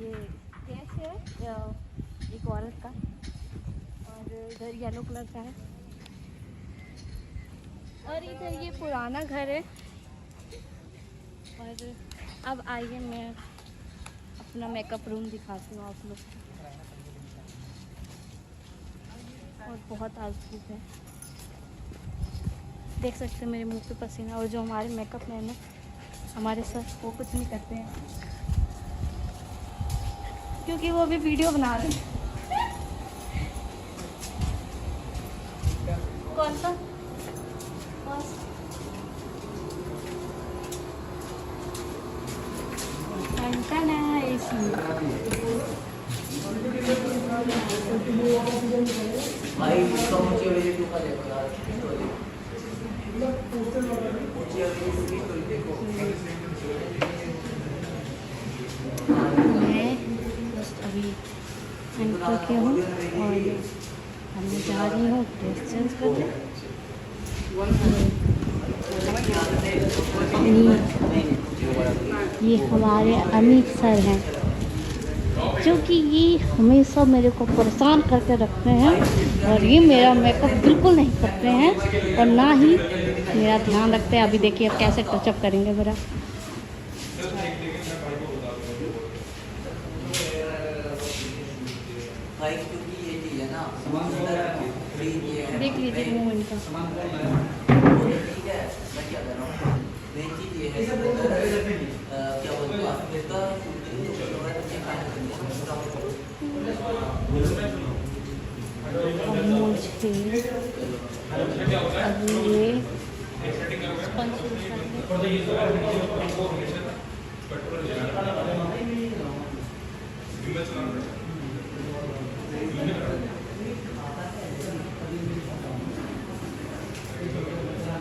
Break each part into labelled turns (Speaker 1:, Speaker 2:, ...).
Speaker 1: ये केस है एक औरत का, और इधर येलो कलर का है, और इधर ये पुराना घर है। और अब आइए मैं अपना मेकअप रूम दिखाती हूँ आप लोग को। और बहुत आलसी है, देख सकते हैं मेरे मुंह पे पसीना। और जो हमारे मेकअप मैन है हमारे सर, वो कुछ नहीं करते हैं क्योंकि वो भी वीडियो बना रहे हैं। कौन सा मैं बस अभी एंटर किया हूँ और मैं जा रही हूँ ड्रेस चेंज करने। ये हमारे अमित सर हैं, क्योंकि ये हमेशा मेरे को परेशान करके रखते हैं और ये मेरा मेकअप बिल्कुल नहीं करते हैं और ना ही मेरा ध्यान रखते हैं। अभी देखिए अब कैसे टचअप करेंगे मेरा। देख लीजिए मुँह इनका।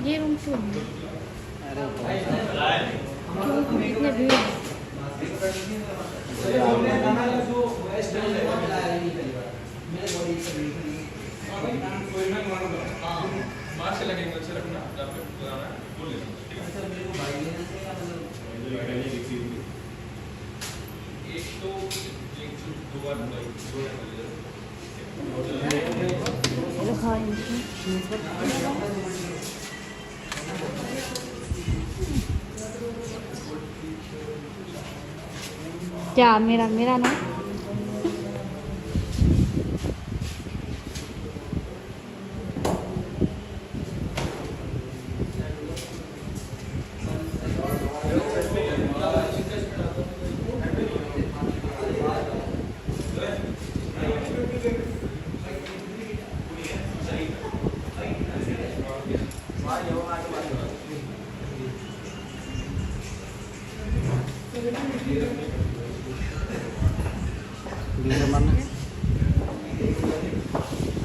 Speaker 1: ये रूम क्यों है? इतने भीड़ क्या मेरा ना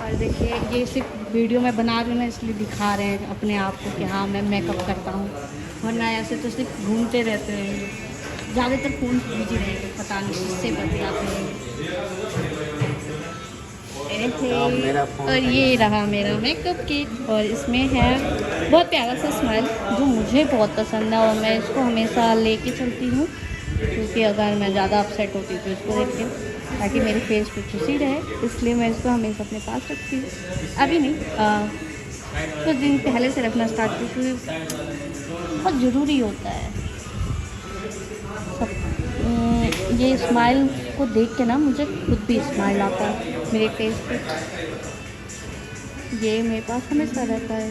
Speaker 1: और देखिए ये सिर्फ वीडियो में बना रही हूँ ना, इसलिए दिखा रहे हैं अपने आप को कि हाँ मैं मेकअप करता हूँ, वरना ऐसे तो सिर्फ घूमते रहते हैं, ज़्यादातर फ़ोन बिजी रहते, पता नहीं किससे बतियाते हैं। और ये रहा मेरा मेकअप किट, और इसमें है बहुत प्यारा सा स्माइल जो मुझे बहुत पसंद है और मैं इसको हमेशा लेके चलती हूँ, क्योंकि अगर मैं ज़्यादा अपसेट होती तो इसको देख के, ताकि मेरे फेस पे खुशी रहे, इसलिए मैं इसको हमेशा अपने पास रखती हूँ। अभी नहीं, कुछ दिन पहले से रखना स्टार्ट की, क्योंकि बहुत ज़रूरी होता है सब। ये स्माइल को देख के ना मुझे खुद भी स्माइल आता है मेरे फेस पे, ये मेरे पास हमेशा रहता है।